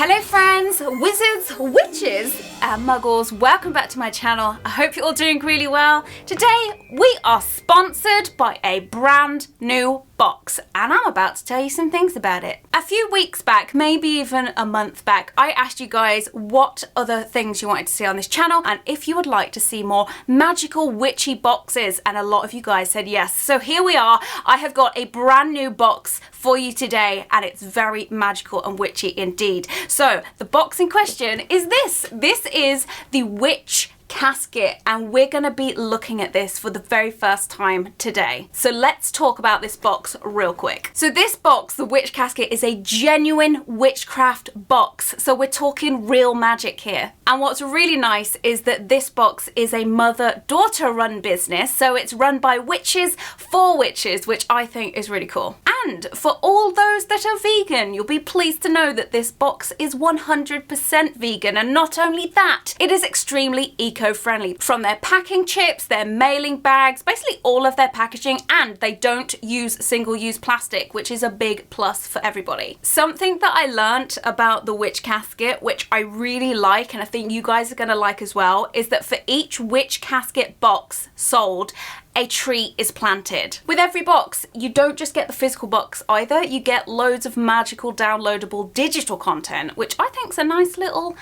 Hello friends, wizards, witches and muggles, welcome back to my channel. I hope you're all doing really well. Today we are sponsored by a brand new box and I'm about to tell you some things about it. A few weeks back, maybe even a month back, I asked you guys what other things you wanted to see on this channel and if you would like to see more magical witchy boxes, and a lot of you guys said yes. So here we are. I have got a brand new box for you today and it's very magical and witchy indeed. So the box in question is this. This is the Witch Casket and we're going to be looking at this for the very first time today. So let's talk about this box real quick. So this box, the Witch Casket, is a genuine witchcraft box. So we're talking real magic here. And what's really nice is that this box is a mother-daughter run business. So it's run by witches for witches, which I think is really cool. And for all those that are vegan, you'll be pleased to know that this box is 100% vegan. And not only that, it is extremely eco-friendly. From their packing chips, their mailing bags, basically all of their packaging, and they don't use single-use plastic, which is a big plus for everybody. Something that I learned about the Witch Casket, which I really like, and I think you guys are gonna like as well, is that for each Witch Casket box sold, a tree is planted. With every box, you don't just get the physical box either, you get loads of magical downloadable digital content, which I think is a nice little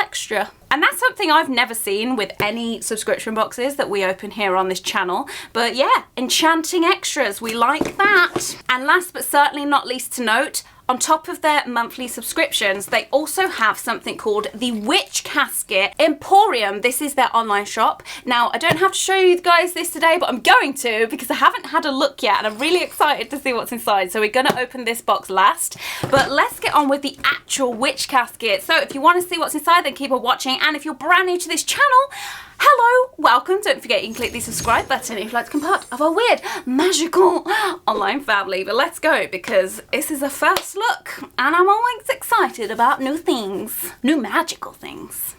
extra. And that's something I've never seen with any subscription boxes that we open here on this channel. But yeah, enchanting extras, we like that. And last but certainly not least to note, on top of their monthly subscriptions, they also have something called the Witch Casket Emporium. This is their online shop. Now, I don't have to show you guys this today, but I'm going to because I haven't had a look yet and I'm really excited to see what's inside. So we're gonna open this box last, but let's get on with the actual Witch Casket. So if you wanna see what's inside, then keep on watching. And if you're brand new to this channel, hello, welcome. Don't forget you can click the subscribe button if you'd like to become part of our weird, magical online family. But let's go because this is a first look and I'm always excited about new things, new magical things.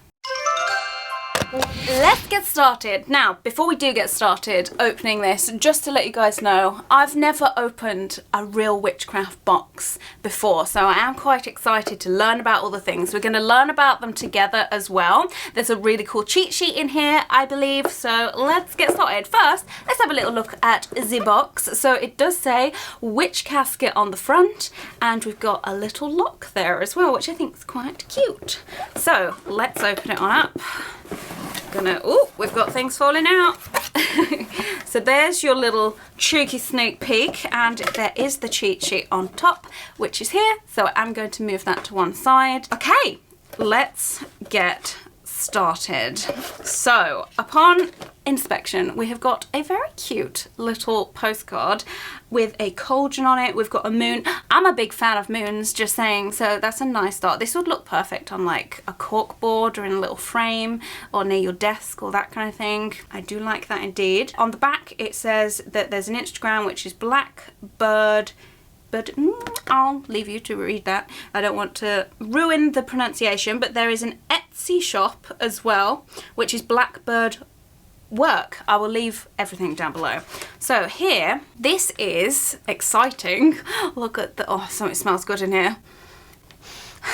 Let's get started. Now, before we do get started opening this, just to let you guys know, I've never opened a real witchcraft box before, so I am quite excited to learn about all the things. We're going to learn about them together as well. There's a really cool cheat sheet in here, I believe, so let's get started. First, let's have a little look at the box. So it does say Witch Casket on the front, and we've got a little lock there as well, which I think is quite cute. So let's open it on up. Oh, we've got things falling out. So there's your little cheeky sneak peek, and there is the cheat sheet on top, which is here. So I'm going to move that to one side. Okay, let's get started. So upon inspection, we have got a very cute little postcard with a cauldron on it. We've got a moon. I'm a big fan of moons, just saying, so that's a nice start. This would look perfect on like a cork board or in a little frame or near your desk or that kind of thing. I do like that indeed. On the back it says that there's an Instagram, which is Blackbird, but I'll leave you to read that. I don't want to ruin the pronunciation, but there is an Etsy shop as well, which is Blackbird Work. I will leave everything down below. So here, this is exciting. Look at the, oh, something smells good in here.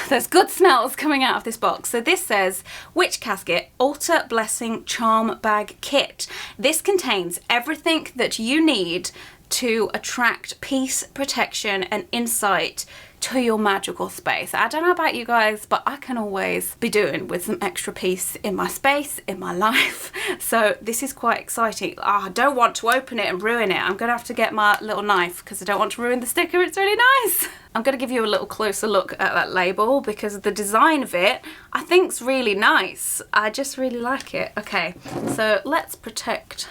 There's good smells coming out of this box. So this says Witch Casket Altar Blessing Charm Bag Kit. This contains everything that you need to attract peace, protection and insight to your magical space. I don't know about you guys, but I can always be doing with some extra peace in my space, in my life. So this is quite exciting. Oh, I don't want to open it and ruin it. I'm gonna have to get my little knife because I don't want to ruin the sticker. It's really nice. I'm gonna give you a little closer look at that label because the design of it I think's really nice. I just really like it. Okay, so let's protect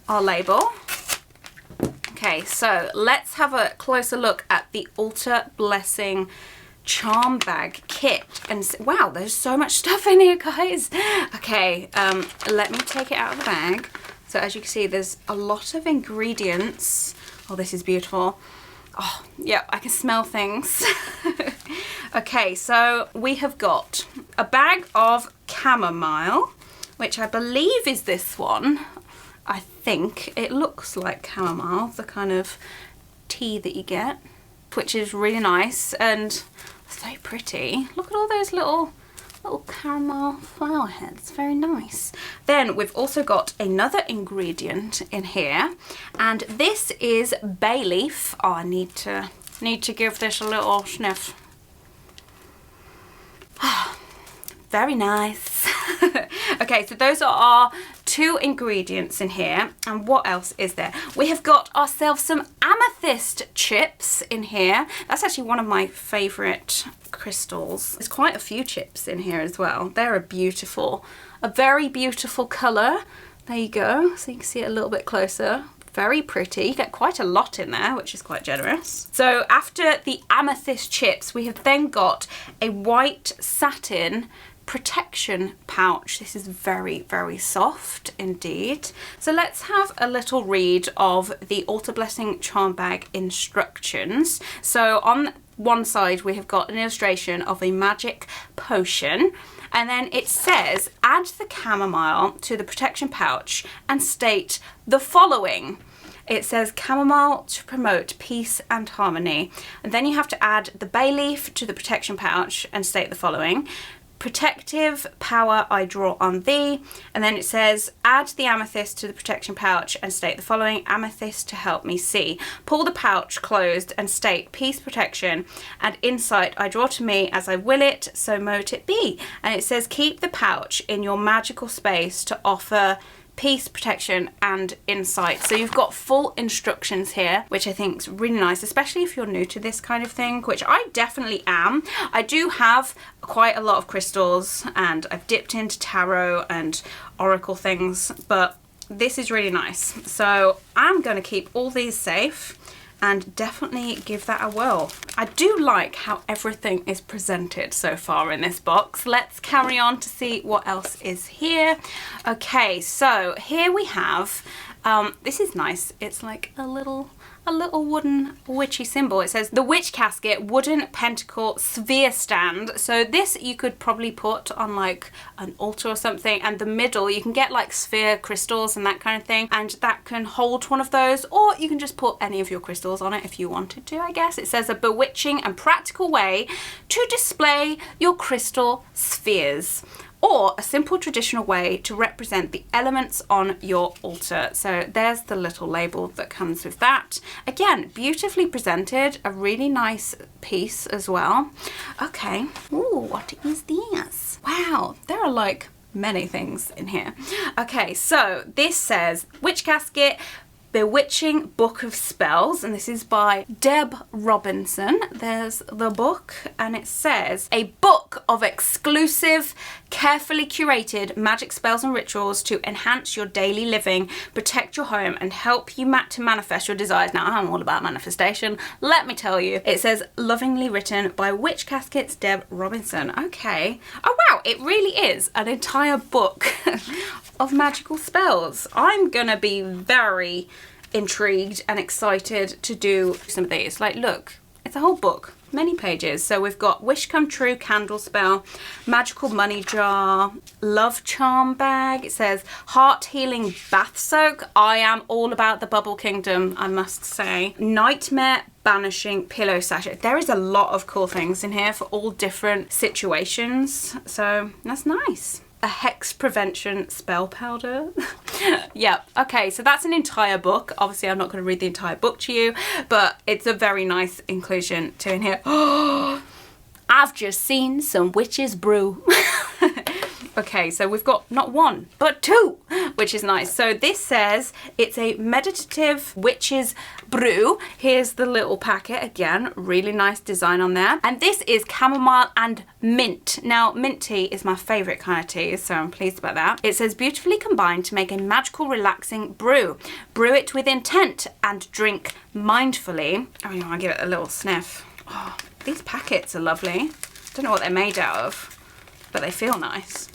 our label. Okay, so let's have a closer look at the Altar Blessing Charm Bag Kit. And wow, there's so much stuff in here, guys. Okay, let me take it out of the bag. So as you can see, there's a lot of ingredients. Oh, this is beautiful. Oh, yeah, I can smell things. Okay, so we have got a bag of chamomile, which I believe is this one. I think it looks like chamomile, the kind of tea that you get, which is really nice. And So pretty. Look at all those little caramel flower heads. Very nice. Then we've also got another ingredient in here, and this is bay leaf. Oh, I need to give this a little sniff. Very nice. Okay, so those are our 2 ingredients in here. And what else is there? We have got ourselves some amethyst chips in here. That's actually one of my favourite crystals. There's quite a few chips in here as well. They're a very beautiful colour. There you go. So you can see it a little bit closer. Very pretty. You get quite a lot in there, which is quite generous. So after the amethyst chips, we have then got a white satin protection pouch. This is very, very soft indeed. So let's have a little read of the Altar Blessing Charm Bag instructions. So on one side we have got an illustration of a magic potion, and then it says add the chamomile to the protection pouch and state the following. It says chamomile to promote peace and harmony, and then you have to add the bay leaf to the protection pouch and state the following. Protective power I draw on thee, and then it says add the amethyst to the protection pouch and state the following. Amethyst to help me see. Pull the pouch closed and state peace, protection and insight I draw to me as I will it, so mote it be. And it says keep the pouch in your magical space to offer peace, protection and insight. So you've got full instructions here, which I think is really nice, especially if you're new to this kind of thing, which I definitely am. I do have quite a lot of crystals and I've dipped into tarot and oracle things, but this is really nice. So I'm going to keep all these safe and definitely give that a whirl. I do like how everything is presented so far in this box. Let's carry on to see what else is here. Okay, so here we have, this is nice. It's like a little wooden witchy symbol. It says the Witch Casket wooden pentacle sphere stand. So this you could probably put on like an altar or something, and the middle you can get like sphere crystals and that kind of thing, and that can hold one of those, or you can just put any of your crystals on it if you wanted to, I guess. It says a bewitching and practical way to display your crystal spheres, or a simple traditional way to represent the elements on your altar. So there's the little label that comes with that. Again, beautifully presented, a really nice piece as well. Okay, ooh, what is this? Wow, there are like many things in here. Okay, so this says Witch Casket Bewitching Book of Spells, and this is by Deb Robinson. There's the book, and it says a book of exclusive, carefully curated magic spells and rituals to enhance your daily living, protect your home and help you to manifest your desires. Now I'm all about manifestation, let me tell you. It says lovingly written by Witch Casket's Deb Robinson. Okay, oh wow, it really is an entire book of magical spells. I'm gonna be very intrigued and excited to do some of these. Like, look, it's a whole book, many pages. So we've got Wish Come True Candle Spell, Magical Money Jar, Love Charm Bag. It says Heart Healing Bath Soak. I am all about the Bubble Kingdom, I must say. Nightmare Banishing Pillow Sachet. There is a lot of cool things in here for all different situations, so that's nice. A hex prevention spell powder. Yep, okay, so that's an entire book. Obviously I'm not going to read the entire book to you, but it's a very nice inclusion too in here. I've just seen some witches brew. Okay, so we've got not one, but two, which is nice. So this says it's a meditative witch's brew. Here's the little packet again, really nice design on there. And this is chamomile and mint. Now, mint tea is my favorite kind of tea, so I'm pleased about that. It says beautifully combined to make a magical, relaxing brew. Brew it with intent and drink mindfully. Oh, you know, I'll give it a little sniff. Oh, these packets are lovely. Don't know what they're made out of, but they feel nice.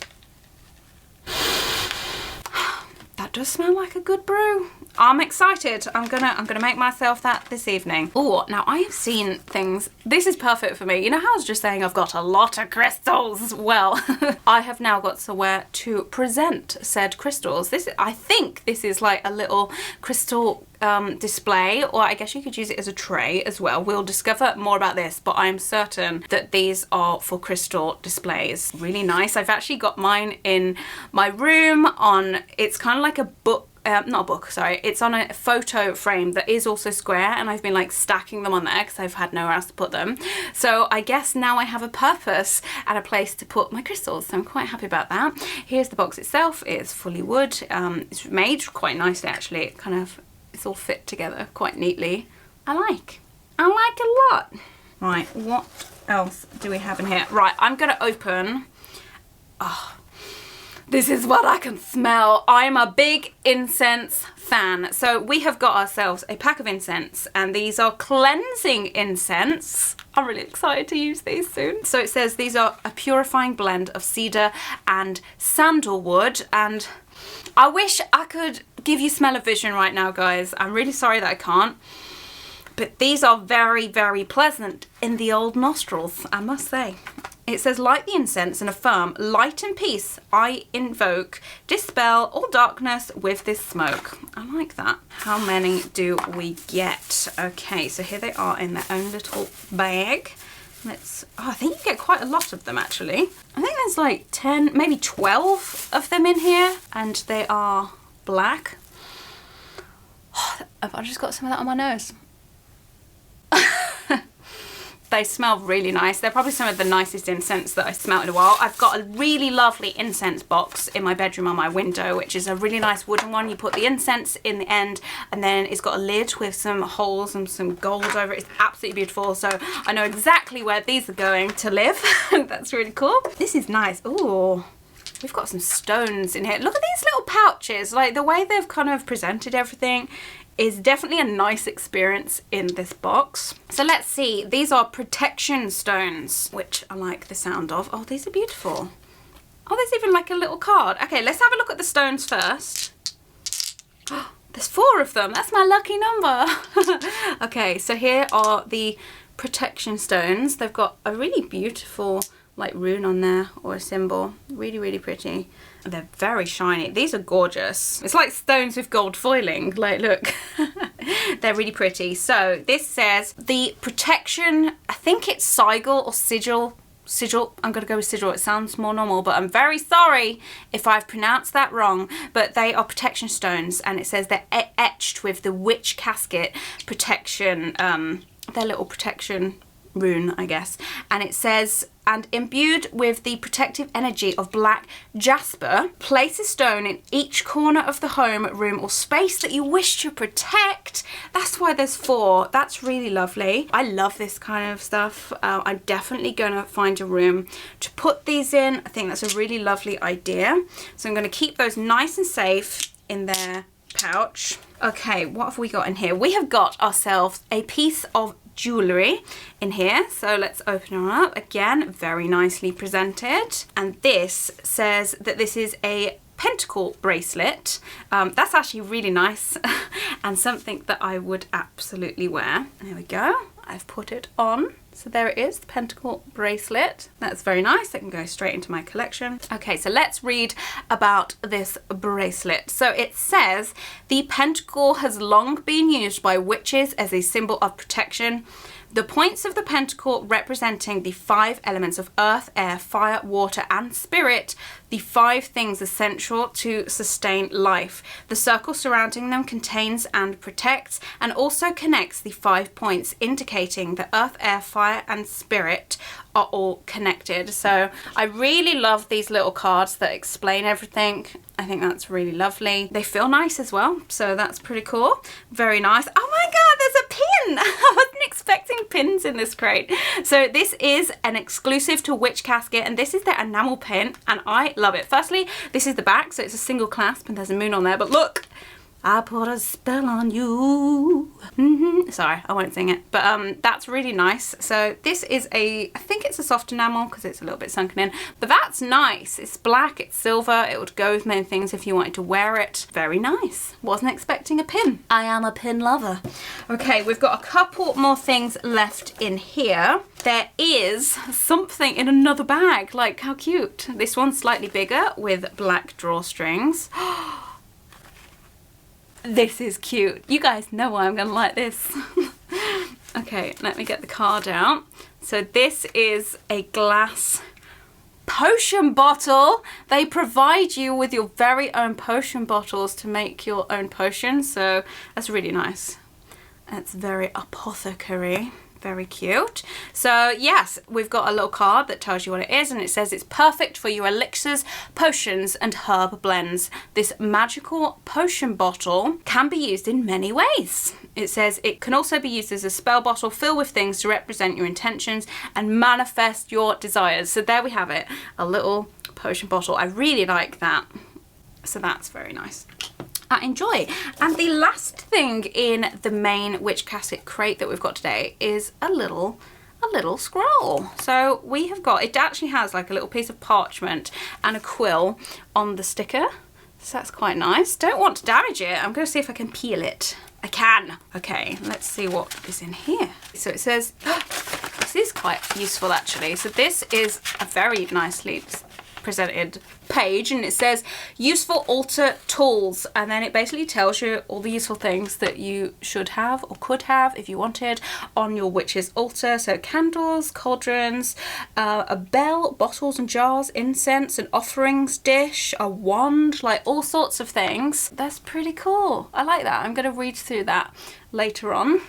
That does smell like a good brew. I'm excited. I'm gonna make myself that this evening. Oh, now I have seen things. This is perfect for me. You know how I was just saying I've got a lot of crystals? Well, I have now got somewhere to present said crystals. I think this is like a little crystal display, or I guess you could use it as a tray as well. We'll discover more about this, but I'm certain that these are for crystal displays. Really nice. I've actually got mine in my room on, it's kind of like a book, not a book, sorry, it's on a photo frame that is also square, and I've been like stacking them on there because I've had nowhere else to put them. So I guess now I have a purpose and a place to put my crystals, so I'm quite happy about that. Here's the box itself. It's fully wood. It's made quite nicely actually. It kind of, it's all fit together quite neatly. I like a lot. Right, what else do we have in here? Right, I'm gonna open, oh, this is what I can smell. I'm a big incense fan. So we have got ourselves a pack of incense, and these are cleansing incense. I'm really excited to use these soon. So it says these are a purifying blend of cedar and sandalwood, and I wish I could give you smell-o-vision right now, guys. I'm really sorry that I can't. But these are very, very pleasant in the old nostrils, I must say. It says, light the incense and affirm, light and peace I invoke, dispel all darkness with this smoke. I like that. How many do we get? Okay, so here they are in their own little bag. Let's, oh, I think you get quite a lot of them actually. I think there's like 10, maybe 12 of them in here, and they are black. Oh, I've just got some of that on my nose. They smell really nice. They're probably some of the nicest incense that I've smelled in a while. I've got a really lovely incense box in my bedroom on my window, which is a really nice wooden one. You put the incense in the end, and then it's got a lid with some holes and some gold over it. It's absolutely beautiful. So I know exactly where these are going to live. That's really cool. This is nice. Ooh. We've got some stones in here. Look at these little pouches. Like the way they've kind of presented everything is definitely a nice experience in this box. So let's see, these are protection stones, which I like the sound of. Oh, these are beautiful. Oh, there's even like a little card. Okay, let's have a look at the stones first. Oh, there's 4 of them. That's my lucky number. Okay, so here are the protection stones. They've got a really beautiful like rune on there, or a symbol. Really, really pretty. And they're very shiny. These are gorgeous. It's like stones with gold foiling. Like, look. They're really pretty. So this says the protection, I think it's sigil or sigil. Sigil, I'm gonna go with sigil. It sounds more normal, but I'm very sorry if I've pronounced that wrong. But they are protection stones, and it says they're etched with the Witch Casket protection, their little protection rune, I guess. And it says, and imbued with the protective energy of black jasper, place a stone in each corner of the home, room, or space that you wish to protect. That's why there's 4. That's really lovely. I love this kind of stuff. I'm definitely gonna find a room to put these in. I think that's a really lovely idea. So I'm gonna keep those nice and safe in their pouch. Okay, what have we got in here? We have got ourselves a piece of jewellery in here, so let's open her up. Again, very nicely presented, and this says that this is a pentacle bracelet. That's actually really nice and something that I would absolutely wear. There we go, I've put it on. So there it is, the pentacle bracelet. That's very nice. That can go straight into my collection. Okay, so let's read about this bracelet. So it says, the pentacle has long been used by witches as a symbol of protection. The points of the pentacle representing the 5 elements of earth, air, fire, water, and spirit, the 5 things essential to sustain life. The circle surrounding them contains and protects, and also connects the 5 points, indicating that earth, air, fire, and spirit are all connected. So I really love these little cards that explain everything. I think that's really lovely. They feel nice as well, so that's pretty cool. Very nice. Oh my god, there's a pin! I wasn't expecting pins in this crate. So this is an exclusive to Witch Casket, and this is their enamel pin, and I love it. Firstly, this is the back, so it's a single clasp, and there's a moon on there, but look! I put a spell on you. Sorry, I won't sing it. But that's really nice. So this is I think it's a soft enamel because it's a little bit sunken in. But that's nice. It's black, it's silver. It would go with many things if you wanted to wear it. Very nice. Wasn't expecting a pin. I am a pin lover. Okay, we've got a couple more things left in here. There is something in another bag. Like, how cute. This one's slightly bigger with black drawstrings. This is cute. You guys know why I'm gonna like this. Okay, let me get the card out. So this is a glass potion bottle. They provide you with your very own potion bottles to make your own potions, so that's really nice. It's very apothecary. Very cute. So yes, we've got a little card that tells you what it is, and it says it's perfect for your elixirs, potions and herb blends. This magical potion bottle can be used in many ways. It says it can also be used as a spell bottle filled with things to represent your intentions and manifest your desires. So there we have it, a little potion bottle. I really like that. So that's very nice. I enjoy. And the last thing in the main Witch Casket crate that we've got today is a little scroll. So we have got, it actually has like a little piece of parchment and a quill on the sticker. So that's quite nice. Don't want to damage it. I'm going to see if I can peel it. I can. Okay, let's see what is in here. So it says, this is quite useful actually. So this is a very nicely presented page, and it says useful altar tools, and then it basically tells you all the useful things that you should have or could have if you wanted on your witch's altar. So candles, cauldrons, a bell, bottles and jars, incense, an offerings dish, a wand, like all sorts of things. That's pretty cool. I like that. I'm going to read through that later on.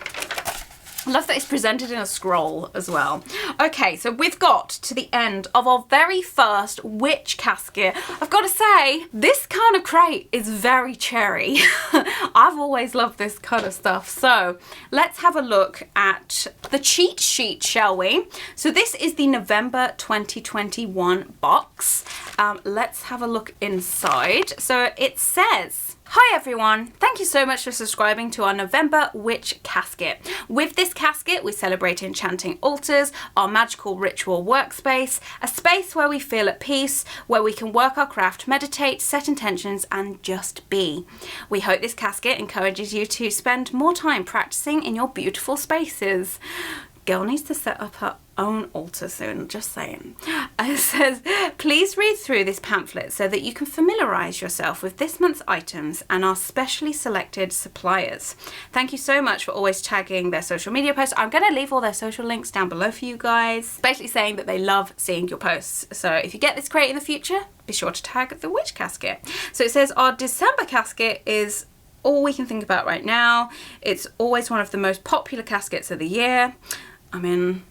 I love that it's presented in a scroll as well. Okay, so we've got to the end of our very first Witch Casket. I've got to say, this kind of crate is very cherry. I've always loved this kind of stuff. So let's have a look at the cheat sheet, shall we? So this is the November 2021 box. Let's have a look inside. So it says, hi everyone, thank you so much for subscribing to our November Witch Casket. With this casket, we celebrate enchanting altars, our magical ritual workspace, a space where we feel at peace, where we can work our craft, meditate, set intentions, and just be. We hope this casket encourages you to spend more time practicing in your beautiful spaces. Girl needs to set up her own altar soon, just saying. It says, please read through this pamphlet so that you can familiarise yourself with this month's items and our specially selected suppliers. Thank you so much for always tagging their social media posts. I'm going to leave all their social links down below for you guys. Basically saying that they love seeing your posts. So if you get this crate in the future, be sure to tag the Witch Casket. So it says our December casket is all we can think about right now. It's always one of the most popular caskets of the year. I mean,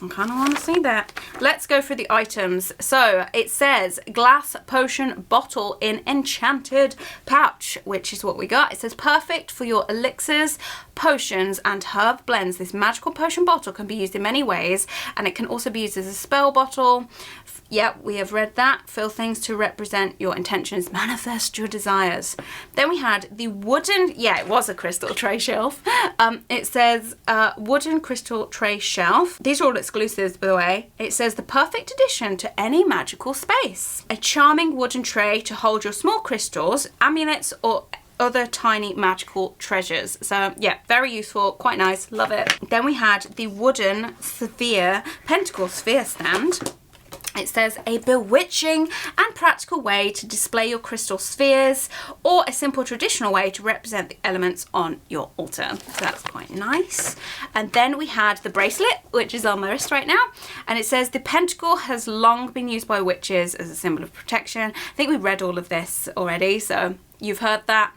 I kind of want to see that. Let's go through the items. So it says glass potion bottle in enchanted pouch, which is what we got. It says perfect for your elixirs, potions and herb blends. This magical potion bottle can be used in many ways, and it can also be used as a spell bottle. Yep, we have read that. Fill things to represent your intentions, manifest your desires. Then we had the wooden, yeah, it was a crystal tray shelf. It says wooden crystal tray shelf. These are all exclusives, by the way. It says the perfect addition to any magical space. A charming wooden tray to hold your small crystals, amulets, or other tiny magical treasures. So yeah, very useful, quite nice, love it. Then we had the wooden sphere, pentacle sphere stand. It says a bewitching and practical way to display your crystal spheres, or a simple traditional way to represent the elements on your altar. So that's quite nice. And then we had the bracelet, which is on my wrist right now. And it says the pentacle has long been used by witches as a symbol of protection. I think we read all of this already, so you've heard that.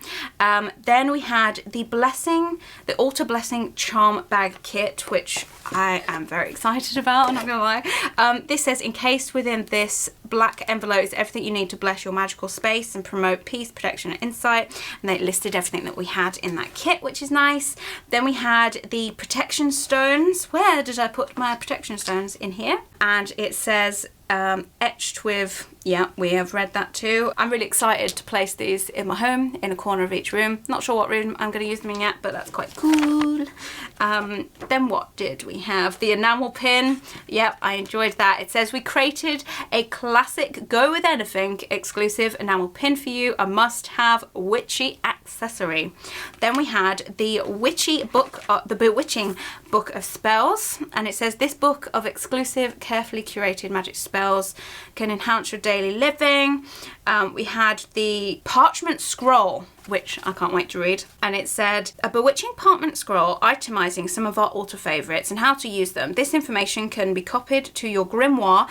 Then we had the blessing, the altar blessing charm bag kit, which I am very excited about, I'm not gonna lie. This says encased within this black envelope is everything you need to bless your magical space and promote peace, protection and insight. And they listed everything that we had in that kit, which is nice. Then we had the protection stones. Where did I put my protection stones? In here. And it says etched with, yeah, we have read that too. I'm really excited to place these in my home, in a corner of each room. Not sure what room I'm going to use them in yet, but that's quite cool. Then what did we have? The enamel pin. Yep, I enjoyed that. It says we created a classic go with anything exclusive enamel pin for you, a must-have witchy accessory. Then we had the witchy book, the bewitching book of spells, and it says this book of exclusive, carefully curated magic spells can enhance your daily living. We had the parchment scroll, which I can't wait to read, and it said a bewitching parchment scroll itemizing some of our altar favorites and how to use them. This information can be copied to your grimoire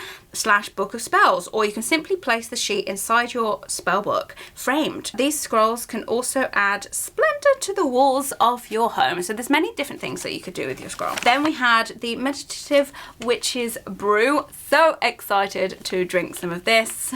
/ book of spells, or you can simply place the sheet inside your spellbook framed. These scrolls can also add splendor to the walls of your home. So there's many different things that you could do with your scroll. Then we had the meditative witch's brew. So excited to drink some of this.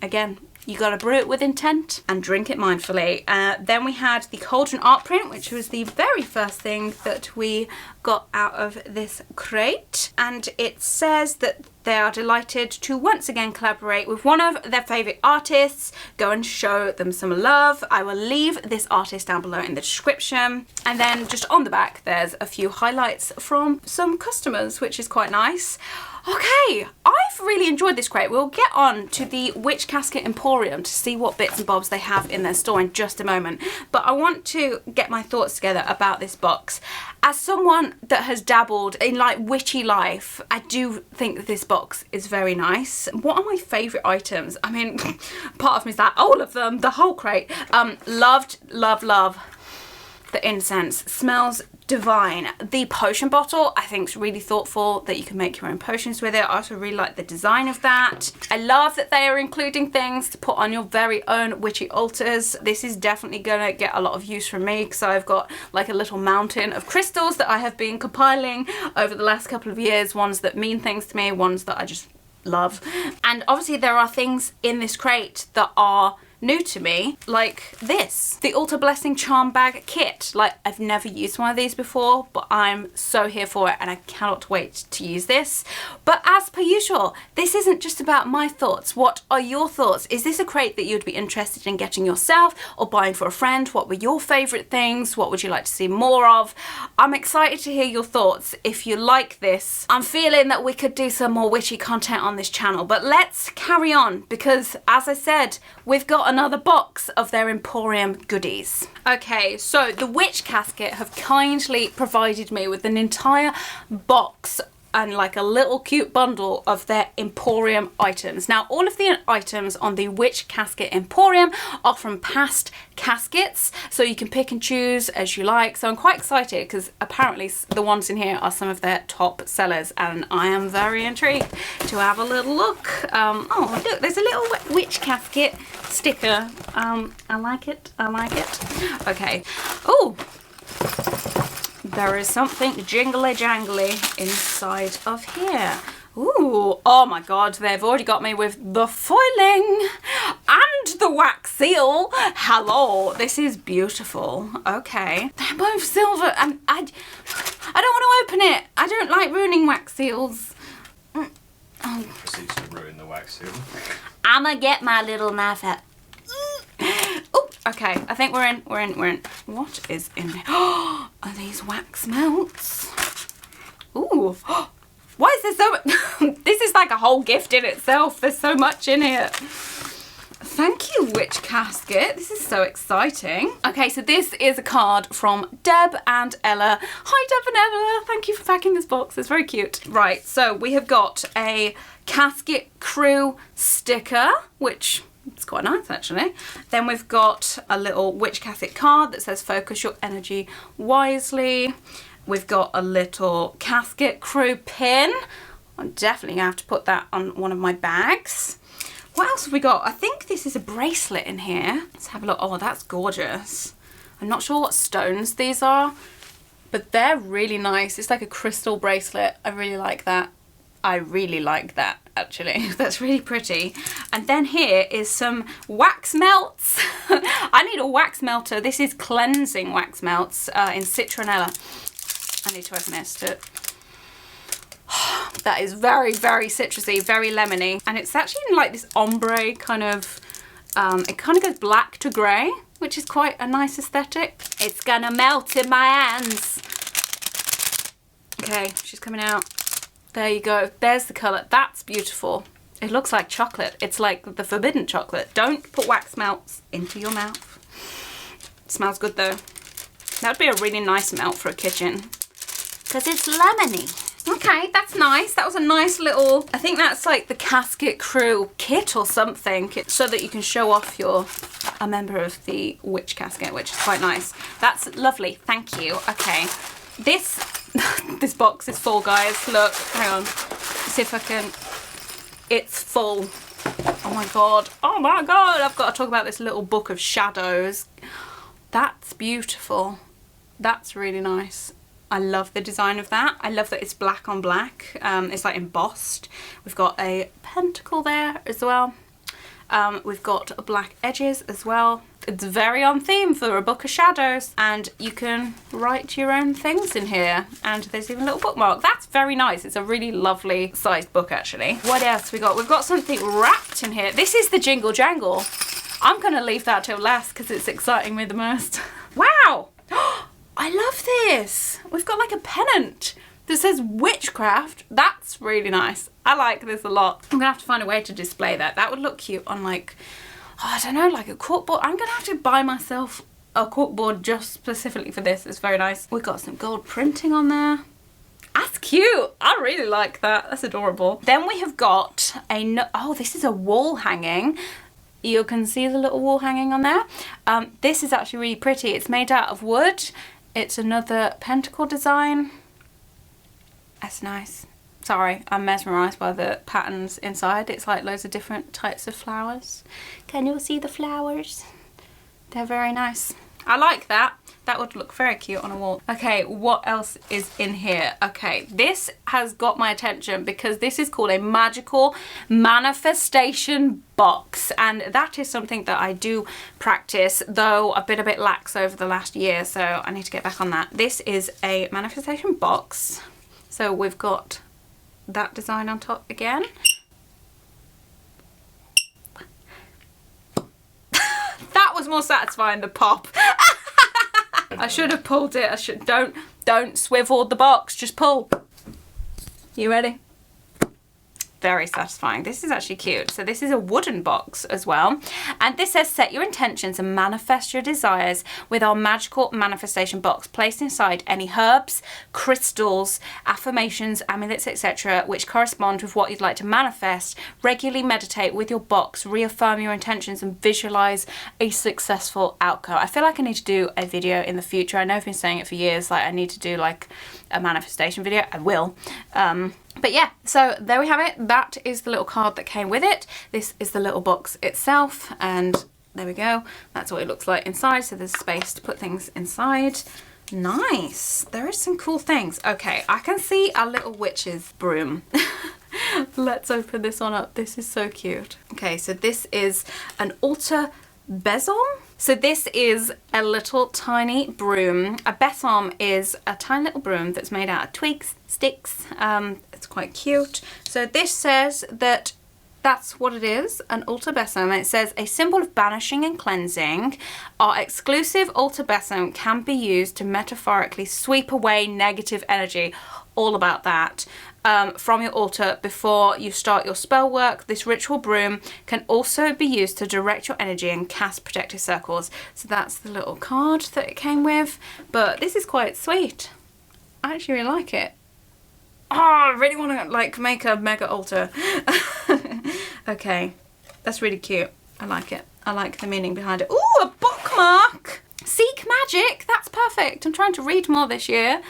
Again, you gotta brew it with intent and drink it mindfully. Then we had the cauldron art print, which was the very first thing that we got out of this crate. And it says that they are delighted to once again collaborate with one of their favourite artists. Go and show them some love. I will leave this artist down below in the description. And then just on the back, there's a few highlights from some customers, which is quite nice. Okay, I've really enjoyed this crate. We'll get on to the Witch Casket Emporium to see what bits and bobs they have in their store in just a moment. But I want to get my thoughts together about this box. As someone that has dabbled in like witchy life, I do think that this box is very nice. What are my favourite items? I mean, part of me is like, all of them, the whole crate. Loved, love, love the incense. Smells divine. The potion bottle I think is really thoughtful, that you can make your own potions with it. I also really like the design of that. I love that they are including things to put on your very own witchy altars. This is definitely gonna get a lot of use from me because I've got like a little mountain of crystals that I have been compiling over the last couple of years, ones that mean things to me, ones that I just love. And obviously there are things in this crate that are new to me, like this, the Altar Blessing Charm Bag Kit. Like, I've never used one of these before, but I'm so here for it and I cannot wait to use this. But as per usual, this isn't just about my thoughts. What are your thoughts? Is this a crate that you'd be interested in getting yourself or buying for a friend? What were your favourite things? What would you like to see more of? I'm excited to hear your thoughts. If you like this, I'm feeling that we could do some more witchy content on this channel, but let's carry on because, as I said, we've got another box of their Emporium goodies. Okay, so the Witch Casket have kindly provided me with an entire box and like a little cute bundle of their Emporium items. Now, all of the items on the Witch Casket Emporium are from past caskets, so you can pick and choose as you like. So I'm quite excited because apparently the ones in here are some of their top sellers and I am very intrigued to have a little look. Oh, look, there's a little Witch Casket sticker. I like it, I like it. Okay, oh, there is something jingly jangly inside of here. Ooh, oh my god, they've already got me with the foiling and the wax seal. Hello, this is beautiful. Okay, they're both silver and I don't want to open it. I don't like ruining wax seals. Oh. Proceed to ruin the wax seal. I'ma get my little knife out. Oh, okay, I think we're in. What is in there? Oh, are these wax melts? Ooh, why is there so much? This is like a whole gift in itself. There's so much in here. Thank you, Witch Casket. This is so exciting. Okay, so this is a card from Deb and Ella. Hi, Deb and Ella. Thank you for packing this box. It's very cute. Right, so we have got a Casket Crew sticker, which it's quite nice actually. Then we've got a little Witch Casket card that says focus your energy wisely. We've got a little Casket Crew pin. I'm definitely gonna have to put that on one of my bags. What else have we got? I think this is a bracelet in here. Let's have a look. Oh, that's gorgeous. I'm not sure what stones these are, but they're really nice. It's like a crystal bracelet. I really like that. I really like that, actually. That's really pretty. And then here is some wax melts. I need a wax melter. This is cleansing wax melts in citronella. I need to open this. That is very, very citrusy, very lemony. And it's actually in like this ombre kind of, it kind of goes black to grey, which is quite a nice aesthetic. It's gonna melt in my hands. Okay, she's coming out. There you go. There's the colour. That's beautiful. It looks like chocolate. It's like the forbidden chocolate. Don't put wax melts into your mouth. It smells good though. That would be a really nice melt for a kitchen. because it's lemony. Okay, that's nice. That was a nice little, I think that's like the Casket Crew kit or something, so that you can show off you're a member of the Witch Casket, which is quite nice. That's lovely, thank you. Okay, this this box is full, guys. Look, hang on, see if I can, it's full. Oh my god, I've got to talk about this little book of shadows. That's beautiful. That's really nice. I love the design of that. I love that it's black on black. It's like embossed. We've got a pentacle there as well. We've got black edges as well. It's very on theme for a book of shadows, and you can write your own things in here, and there's even a little bookmark. That's very nice. It's a really lovely sized book, actually. What else we got? We've got something wrapped in here. This is the Jingle Jangle. I'm gonna leave that till last because it's exciting me the most. Wow! I love this. We've got like a pennant that says Witchcraft. That's really nice. I like this a lot. I'm gonna have to find a way to display that. That would look cute on like, oh, I don't know, like a corkboard. I'm gonna have to buy myself a corkboard just specifically for this. It's very nice. We've got some gold printing on there. That's cute. I really like that. That's adorable. Then we have got oh, this is a wall hanging. You can see the little wall hanging on there. This is actually really pretty. It's made out of wood. It's another pentacle design. That's nice. Sorry, I'm mesmerised by the patterns inside. It's like loads of different types of flowers. Can you see the flowers? They're very nice. I like that. That would look very cute on a wall. Okay, what else is in here? Okay, this has got my attention because this is called a Magickal manifestation box, and that is something that I do practice, though I've been a bit lax over the last year, so I need to get back on that. This is a manifestation box. So we've got that design on top again. That was more satisfying than pop. I should have pulled it. I should. Don't swivel the box. Just pull. You ready? Very satisfying. This is actually cute. So this is a wooden box as well. And this says, set your intentions and manifest your desires with our Magickal manifestation box. Place inside any herbs, crystals, affirmations, amulets, etc. which correspond with what you'd like to manifest. Regularly meditate with your box, reaffirm your intentions and visualize a successful outcome. I feel like I need to do a video in the future. I know I've been saying it for years, like I need to do like a manifestation video. I will. But yeah, so there we have it. That is the little card that came with it. This is the little box itself, and there we go. That's what it looks like inside, so there's space to put things inside. Nice. There is some cool things. Okay, I can see a little witch's broom. Let's open this one up. This is so cute. Okay, so this is an altar besom. So this is a little tiny broom. A besom is a tiny little broom that's made out of twigs, sticks. It's quite cute. So this says that that's what it is, an altar besom. It says a symbol of banishing and cleansing. Our exclusive altar besom can be used to metaphorically sweep away negative energy. All about that. From your altar before you start your spell work. This ritual broom can also be used to direct your energy and cast protective circles. So that's the little card that it came with. But this is quite sweet. I actually really like it. Oh, I really want to like make a mega altar. Okay, that's really cute. I like it. I like the meaning behind it. Ooh, a bookmark! Seek magic! That's perfect. I'm trying to read more this year.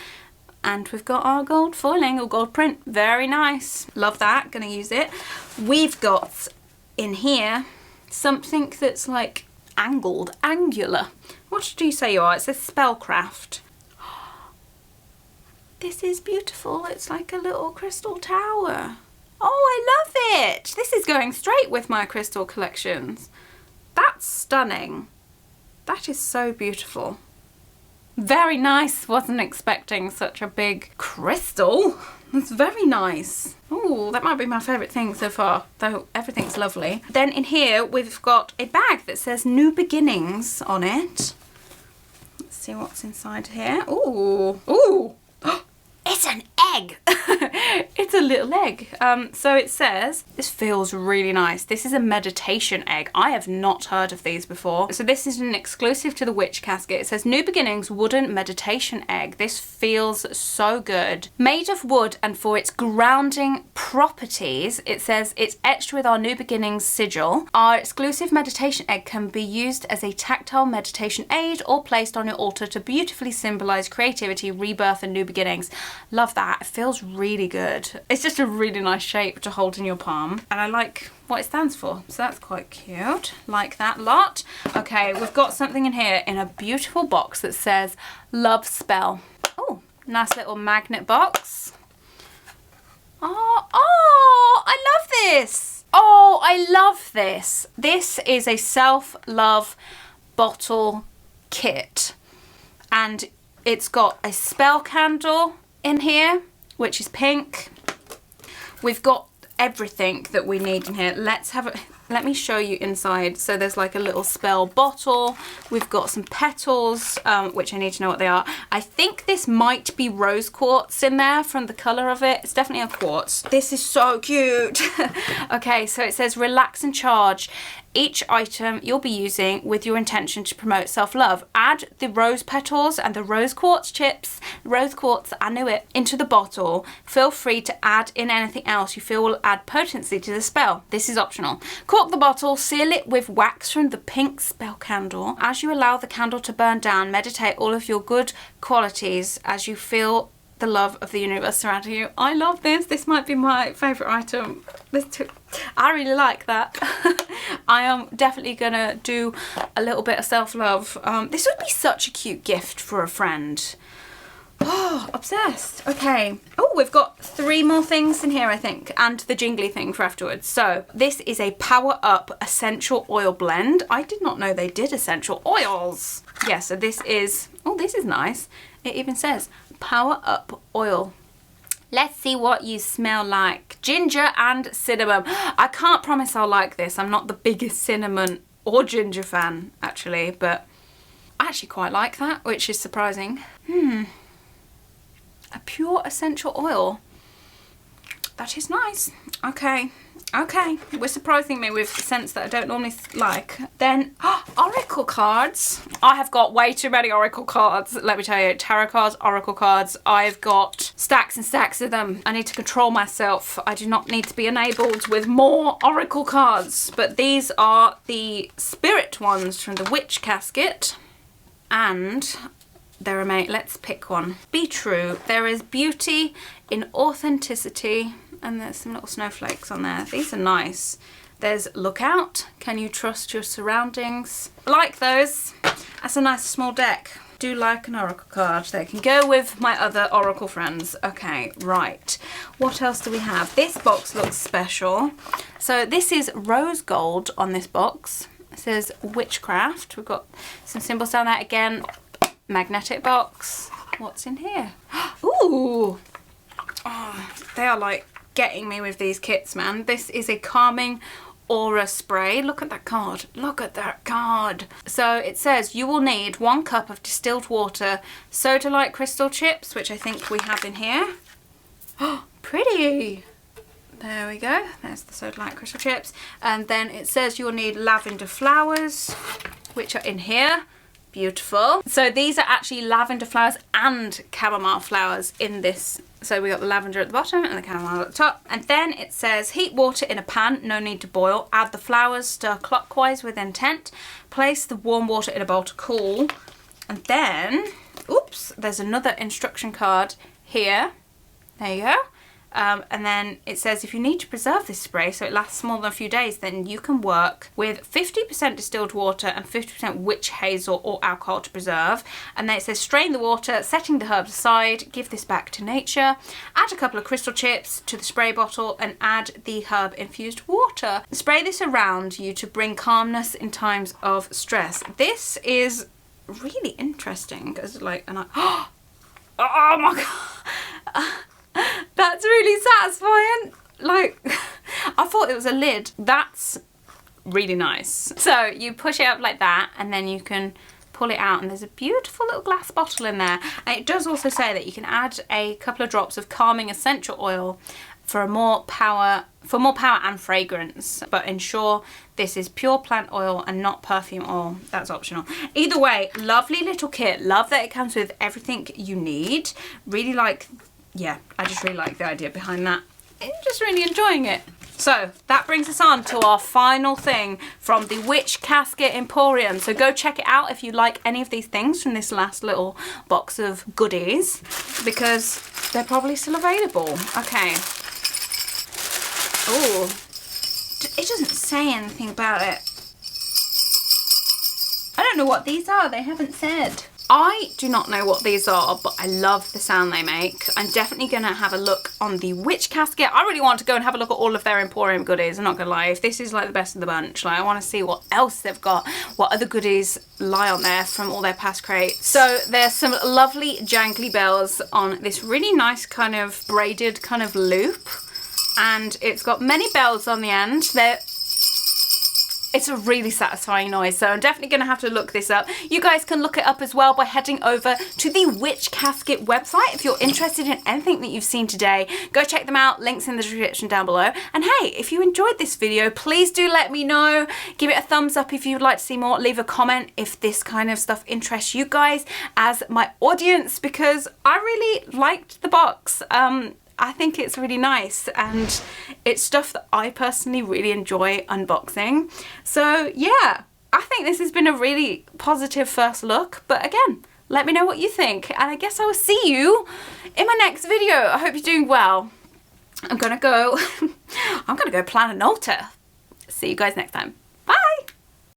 And we've got our gold foiling or gold print. Very nice. Love that. Gonna use it. We've got in here something that's like angular. What do you say you are? It says spellcraft. This is beautiful. It's like a little crystal tower. Oh, I love it. This is going straight with my crystal collections. That's stunning. That is so beautiful. Very nice. Wasn't expecting such a big crystal. It's very nice. Oh, that might be my favourite thing so far, though everything's lovely. Then in here we've got a bag that says New Beginnings on it. see what's inside here. Ooh, ooh. It's an egg. It's a little egg. So it says, this feels really nice. This is a meditation egg. I have not heard of these before. So this is an exclusive to the Witch Casket. It says New Beginnings wooden meditation egg. This feels so good. Made of wood and for its grounding properties, it says it's etched with our New Beginnings sigil. Our exclusive meditation egg can be used as a tactile meditation aid or placed on your altar to beautifully symbolize creativity, rebirth, and new beginnings. Love that. It feels really good. It's just a really nice shape to hold in your palm, and I like what it stands for, so that's quite cute. Like that lot. Okay, we've got something in here in a beautiful box that says Love Spell. Oh, nice little magnet box. Oh, I love this. Oh, I love this. This is a self-love bottle kit, and it's got a spell candle in here, which is pink. We've got everything that we need in here. Let me show you inside. So there's like a little spell bottle. We've got some petals, which I need to know what they are. I think this might be rose quartz in there from the color of it. It's definitely a quartz. This is so cute. Okay, so it says relax and charge. Each item you'll be using with your intention to promote self-love. Add the rose petals and the rose quartz chips, I knew it, into the bottle. Feel free to add in anything else you feel will add potency to the spell. This is optional. Cork the bottle, seal it with wax from the pink spell candle. As you allow the candle to burn down, meditate all of your good qualities as you feel the love of the universe surrounding you. I love this. This might be my favourite item. I really like that. I am definitely gonna do a little bit of self-love. This would be such a cute gift for a friend. Oh, obsessed. Okay. Oh, we've got 3 more things in here, I think, and the jingly thing for afterwards. So this is a Power Up essential oil blend. I did not know they did essential oils. Yeah, so this is, oh, this is nice. It even says Power Up oil. Let's see what you smell like. Ginger and cinnamon. I can't promise I'll like this. I'm not the biggest cinnamon or ginger fan, actually, but I actually quite like that, which is surprising. A pure essential oil. That is nice. Okay. Okay. We're surprising me with scents that I don't normally like. Then, oracle cards. I have got way too many oracle cards. Let me tell you. Tarot cards, oracle cards. I've got stacks and stacks of them. I need to control myself. I do not need to be enabled with more oracle cards. But these are the spirit ones from the Witch Casket. And they're amazing. Let's pick one. Be true. There is beauty in authenticity. And there's some little snowflakes on there. These are nice. There's look out. Can you trust your surroundings? I like those. That's a nice small deck. Do like an oracle card. They can go with my other oracle friends. Okay, right. What else do we have? This box looks special. So this is rose gold on this box. It says Witchcraft. We've got some symbols down there. Again, magnetic box. What's in here? Ooh. Oh, they are like getting me with these kits, man. This is a calming aura spray. Look at that card. Look at that card. So it says you will need 1 cup of distilled water, soda-like crystal chips, which I think we have in here. Oh, pretty. There we go. There's the soda-like crystal chips. And then it says you'll need lavender flowers, which are in here. Beautiful. So these are actually lavender flowers and chamomile flowers in this. So we got the lavender at the bottom and the chamomile at the top. And then it says heat water in a pan, no need to boil. Add the flowers, stir clockwise with intent. Place the warm water in a bowl to cool. And then, oops, there's another instruction card here. There you go. And then it says if you need to preserve this spray so it lasts more than a few days, then you can work with 50% distilled water and 50% witch hazel or alcohol to preserve. And then it says strain the water, setting the herbs aside, give this back to nature, add a couple of crystal chips to the spray bottle and add the herb infused water. Spray this around you to bring calmness in times of stress. This is really interesting because like, and oh my god. That's really satisfying. Like, I thought it was a lid. That's really nice. So you push it up like that and then you can pull it out and there's a beautiful little glass bottle in there. And it does also say that you can add a couple of drops of calming essential oil for more power and fragrance, but ensure this is pure plant oil and not perfume oil. That's optional. Either way, lovely little kit. Love that it comes with everything you need. Really like, yeah, I just really like the idea behind that. I'm just really enjoying it. So that brings us on to our final thing from the Witch Casket Emporium. So go check it out if you like any of these things from this last little box of goodies, because they're probably still available. Okay. Oh, it doesn't say anything about it. I don't know what these are. They haven't said. I do not know what these are, but I love the sound they make. I'm definitely going to have a look on the Witch Casket. I really want to go and have a look at all of their Emporium goodies. I'm not going to lie. If this is like the best of the bunch, like I want to see what else they've got, what other goodies lie on there from all their past crates. So there's some lovely jangly bells on this really nice kind of braided kind of loop. And it's got many bells on the end. It's a really satisfying noise, so I'm definitely going to have to look this up. You guys can look it up as well by heading over to the Witch Casket website if you're interested in anything that you've seen today. Go check them out, links in the description down below. And hey, if you enjoyed this video, please do let me know. Give it a thumbs up if you'd like to see more. Leave a comment if this kind of stuff interests you guys as my audience, because I really liked the box. I think it's really nice and it's stuff that I personally really enjoy unboxing. So yeah, I think this has been a really positive first look, but again, let me know what you think and I guess I will see you in my next video. I hope you're doing well. I'm gonna go plan an altar. See you guys next time.